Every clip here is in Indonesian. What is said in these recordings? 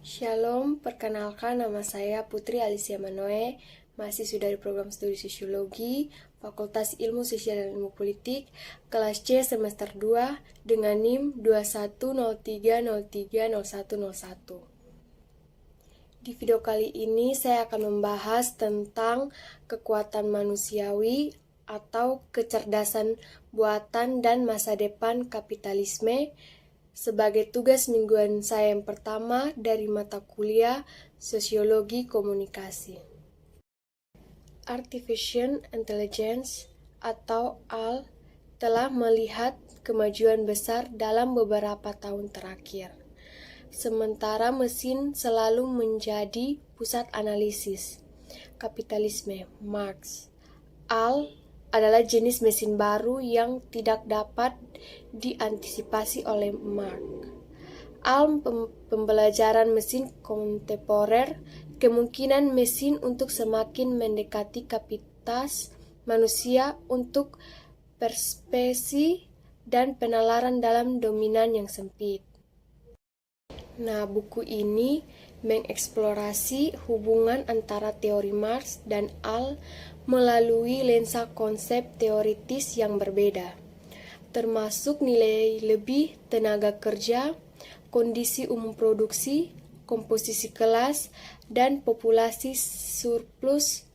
Shalom, perkenalkan nama saya Putri Alicia Manoe, mahasiswa dari program studi Sosiologi, Fakultas Ilmu Sosial dan Ilmu Politik, kelas C semester 2 dengan NIM 2103030101. Di video kali ini saya akan membahas tentang kekuatan manusiawi atau kecerdasan buatan dan masa depan kapitalisme sebagai tugas mingguan saya yang pertama dari mata kuliah Sosiologi Komunikasi. Artificial Intelligence atau AI telah melihat kemajuan besar dalam beberapa tahun terakhir. Sementara mesin selalu menjadi pusat analisis kapitalisme Marx. AI adalah jenis mesin baru yang tidak dapat diantisipasi oleh Marx. Pembelajaran mesin kontemporer, kemungkinan mesin untuk semakin mendekati kapasitas manusia untuk persepsi dan penalaran dalam dominan yang sempit. Nah, buku ini mengeksplorasi hubungan antara teori Marx dan AI melalui lensa konsep teoritis yang berbeda, termasuk nilai lebih tenaga kerja, kondisi umum produksi, komposisi kelas, dan populasi surplus.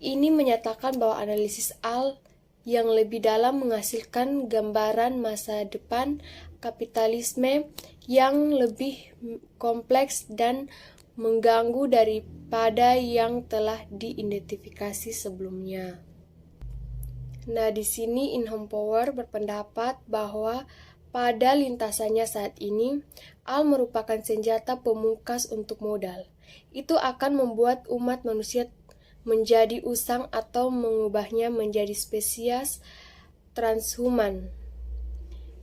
Ini menyatakan bahwa analisis AI yang lebih dalam menghasilkan gambaran masa depan kapitalisme yang lebih kompleks dan mengganggu daripada yang telah diidentifikasi sebelumnya. Nah, di sini Inhom Power berpendapat bahwa pada lintasannya saat ini, AI merupakan senjata pemungkas untuk modal. Itu akan membuat umat manusia menjadi usang atau mengubahnya menjadi spesies transhuman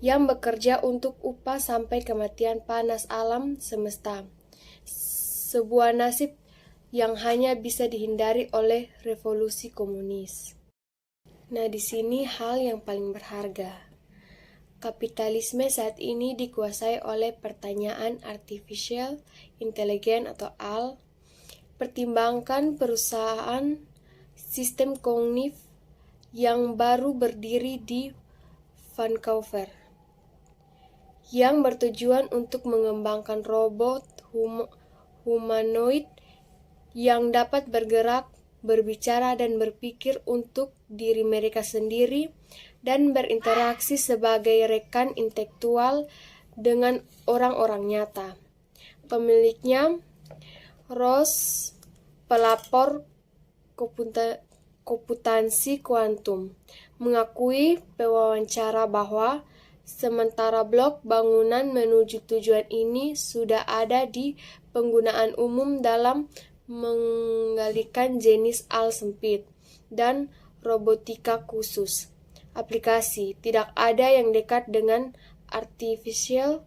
yang bekerja untuk upah sampai kematian panas alam semesta. Sebuah nasib yang hanya bisa dihindari oleh revolusi komunis. Nah, di sini hal yang paling berharga. Kapitalisme saat ini dikuasai oleh pertanyaan artificial intelligence atau AI. Pertimbangkan perusahaan sistem kognitif yang baru berdiri di Vancouver yang bertujuan untuk mengembangkan robot humanoid yang dapat bergerak, berbicara, dan berpikir untuk diri mereka sendiri dan berinteraksi sebagai rekan intelektual dengan orang-orang nyata. Pemiliknya, Ross, pelapor komputansi kuantum, mengakui pewawancara bahwa sementara blok bangunan menuju tujuan ini sudah ada di penggunaan umum dalam mengendalikan jenis AI sempit dan robotika khusus. Aplikasi tidak ada yang dekat dengan artificial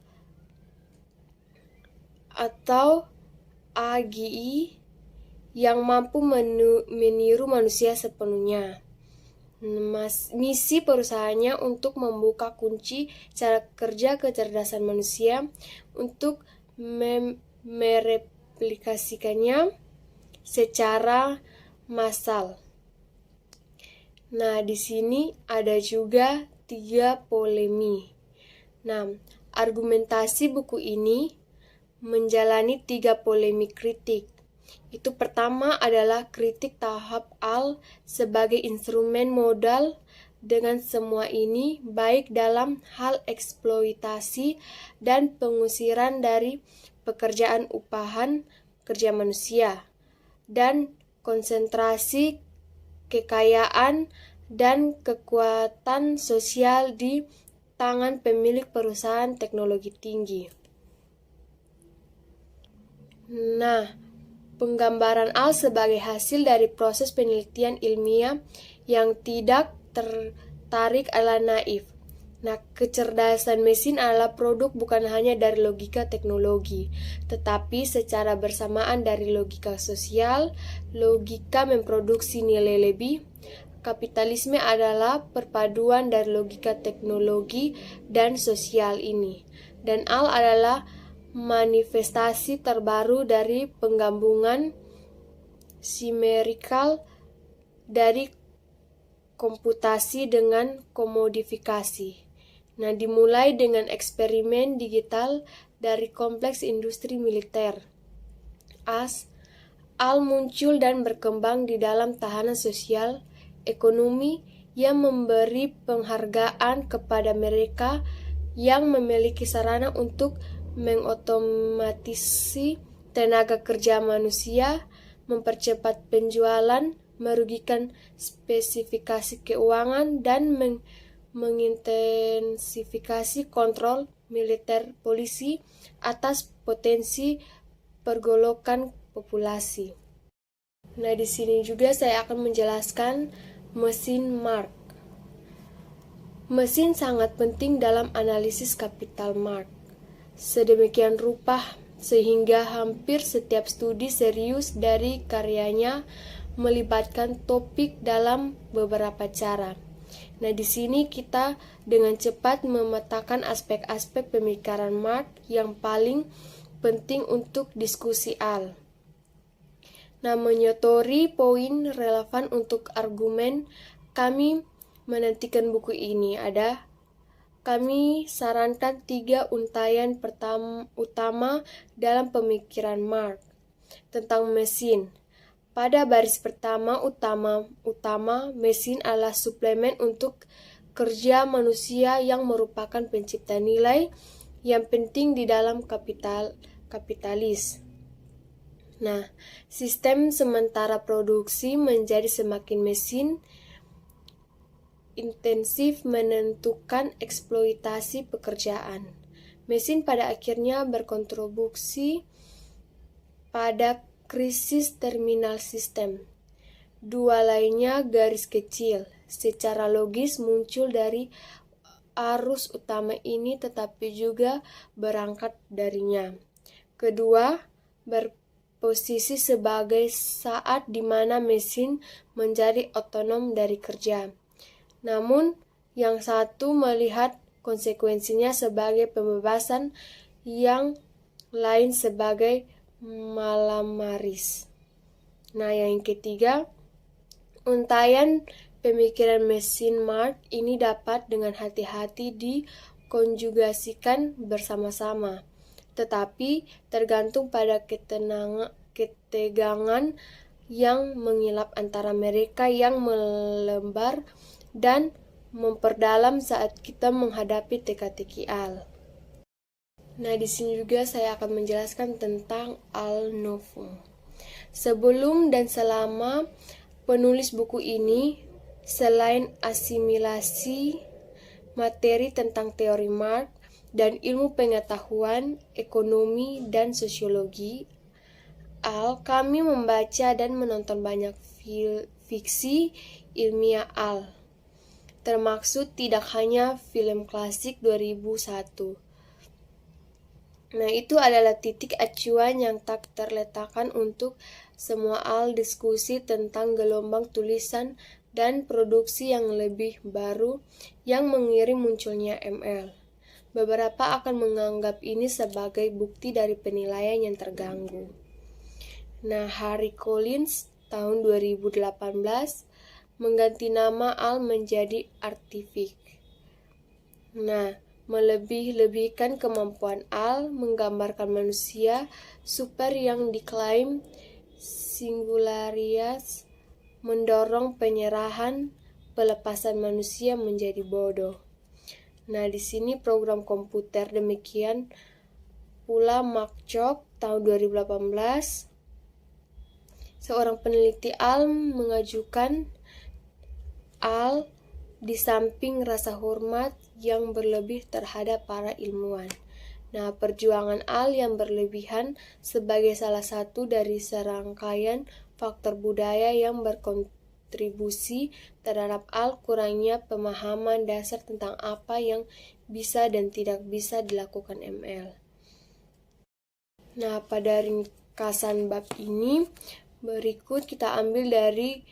atau AGI yang mampu meniru manusia sepenuhnya. Misi perusahaannya untuk membuka kunci cara kerja kecerdasan manusia untuk mereplikasikannya secara massal. Nah, di sini ada juga 3 polemi. Nah, argumentasi buku ini menjalani 3 polemik kritik. Itu pertama adalah kritik tahap AI sebagai instrumen modal. Dengan semua ini, baik dalam hal eksploitasi dan pengusiran dari pekerjaan upahan kerja manusia, dan konsentrasi kekayaan dan kekuatan sosial di tangan pemilik perusahaan teknologi tinggi. Nah, penggambaran AI sebagai hasil dari proses penelitian ilmiah yang tidak tertarik adalah naif. Nah, kecerdasan mesin adalah produk bukan hanya dari logika teknologi, tetapi secara bersamaan dari logika sosial. Logika memproduksi nilai lebih. Kapitalisme adalah perpaduan dari logika teknologi dan sosial ini. Dan AI adalah manifestasi terbaru dari penggabungan simerikal dari komputasi dengan komodifikasi. Nah, dimulai dengan eksperimen digital dari kompleks industri militer. AL muncul dan berkembang di dalam tahanan sosial, ekonomi yang memberi penghargaan kepada mereka yang memiliki sarana untuk mengotomatisasi tenaga kerja manusia, mempercepat penjualan, merugikan spesifikasi keuangan, dan mengintensifikasi kontrol militer polisi atas potensi pergolakan populasi. Nah, di sini juga saya akan menjelaskan mesin Mark. Mesin sangat penting dalam analisis kapital Mark. Sedemikian rupa sehingga hampir setiap studi serius dari karyanya melibatkan topik dalam beberapa cara. Nah, di sini kita dengan cepat memetakan aspek-aspek pemikiran Mark yang paling penting untuk diskusi AL. Nah, menyotori poin relevan untuk argumen kami menantikan buku ini kami sarankan 3 untaian utama dalam pemikiran Mark tentang mesin. Pada baris pertama utama mesin adalah suplemen untuk kerja manusia yang merupakan pencipta nilai yang penting di dalam kapitalis. Nah, sistem sementara produksi menjadi semakin mesin intensif menentukan eksploitasi pekerjaan. Mesin pada akhirnya berkontribusi pada krisis terminal sistem. 2 lainnya garis kecil, secara logis muncul dari arus utama ini tetapi juga berangkat darinya. Kedua, berposisi sebagai saat di mana mesin menjadi otonom dari kerja. Namun, yang satu melihat konsekuensinya sebagai pembebasan, yang lain sebagai malamaris. Nah, yang ketiga, untaian pemikiran mesin Mark ini dapat dengan hati-hati dikonjugasikan bersama-sama, tetapi tergantung pada ketegangan yang mengilap antara mereka yang melebar dan memperdalam saat kita menghadapi teka-teki AL. Nah, di sini juga saya akan menjelaskan tentang Al Novum. Sebelum dan selama penulis buku ini, selain asimilasi materi tentang teori Mark dan ilmu pengetahuan, ekonomi, dan sosiologi AL, kami membaca dan menonton banyak fiksi ilmiah AL. Termaksud tidak hanya film klasik 2001. Nah, itu adalah titik acuan yang tak terletakkan untuk semua AL diskusi tentang gelombang tulisan dan produksi yang lebih baru yang mengiring munculnya ML. Beberapa akan menganggap ini sebagai bukti dari penilaian yang terganggu. Nah, Harry Collins tahun 2018 mengganti nama AL menjadi Artifik. Nah, melebih-lebihkan kemampuan AL menggambarkan manusia super yang diklaim Singularitas mendorong penyerahan pelepasan manusia menjadi bodoh. Nah, di sini program komputer demikian pula Mark Chok tahun 2018. Seorang peneliti AL mengajukan AL di samping rasa hormat yang berlebih terhadap para ilmuwan. Nah, perjuangan AL yang berlebihan sebagai salah satu dari serangkaian faktor budaya yang berkontribusi terhadap AL kurangnya pemahaman dasar tentang apa yang bisa dan tidak bisa dilakukan ML. Nah, pada ringkasan bab ini, berikut kita ambil dari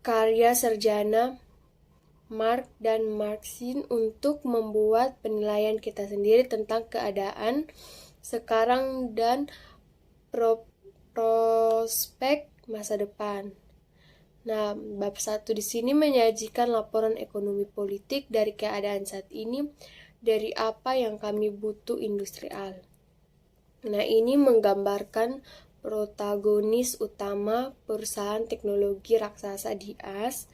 karya sarjana Mark dan Marxin untuk membuat penilaian kita sendiri tentang keadaan sekarang dan prospek masa depan. Nah, bab 1 di sini menyajikan laporan ekonomi politik dari keadaan saat ini, dari apa yang kami butuh industrial. Nah, ini menggambarkan protagonis utama perusahaan teknologi raksasa di AS,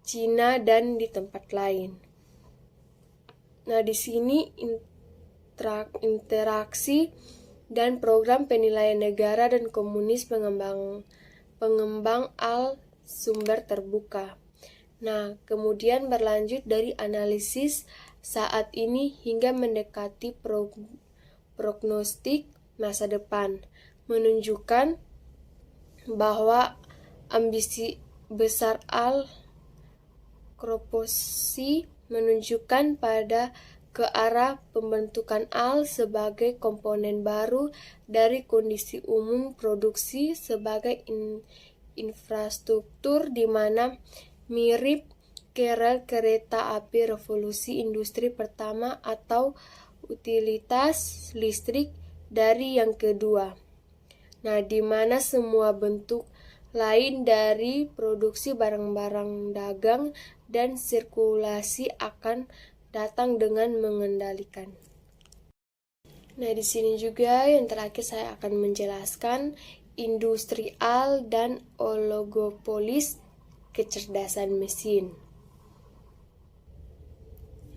Cina, dan di tempat lain. Nah, di sini interaksi dan program penilaian negara dan komunis pengembang sumber terbuka. Nah, kemudian berlanjut dari analisis saat ini hingga mendekati prognostik masa depan, menunjukkan bahwa ambisi besar Kroposi menunjukkan pada ke arah pembentukan sebagai komponen baru dari kondisi umum produksi sebagai infrastruktur di mana mirip rel kereta api revolusi industri pertama atau utilitas listrik dari yang kedua. Nah, di mana semua bentuk lain dari produksi barang-barang dagang dan sirkulasi akan datang dengan mengendalikan. Nah, di sini juga yang terakhir saya akan menjelaskan industrial dan oligopolis kecerdasan mesin.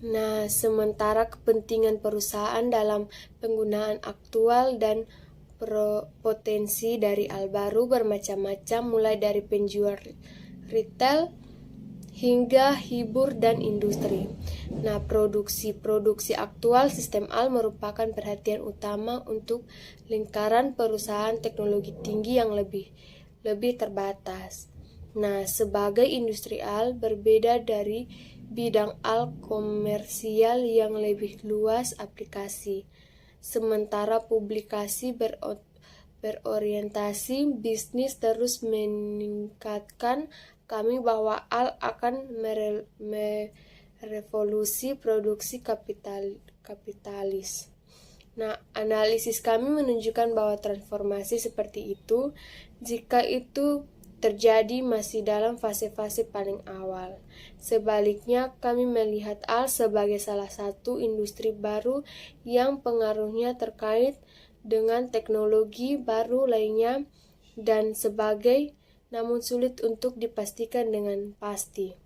Nah, sementara kepentingan perusahaan dalam penggunaan aktual dan potensi dari baru bermacam-macam, mulai dari penjual retail hingga hibur dan industri. Nah, produksi aktual sistem merupakan perhatian utama untuk lingkaran perusahaan teknologi tinggi yang lebih terbatas. Nah, sebagai industrial berbeda dari bidang komersial yang lebih luas aplikasi. Sementara publikasi berorientasi bisnis terus meningkatkan kami bahwa akan merevolusi produksi kapitalis. Nah, analisis kami menunjukkan bahwa transformasi seperti itu, jika itu terjadi masih dalam fase-fase paling awal. Sebaliknya, kami melihat sebagai salah satu industri baru yang pengaruhnya terkait dengan teknologi baru lainnya dan namun sulit untuk dipastikan dengan pasti.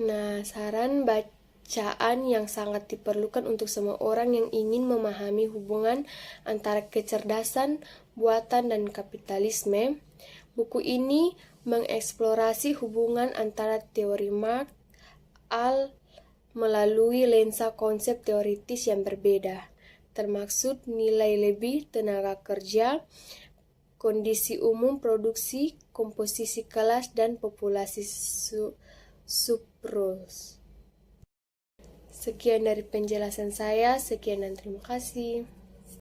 Nah, saran bacaan yang sangat diperlukan untuk semua orang yang ingin memahami hubungan antara kecerdasan buatan dan kapitalisme. Buku ini mengeksplorasi hubungan antara teori Marx melalui lensa konsep teoritis yang berbeda, termaksud nilai lebih tenaga kerja, kondisi umum produksi, komposisi kelas, dan populasi subpros. Sekian dari penjelasan saya, sekian dan terima kasih.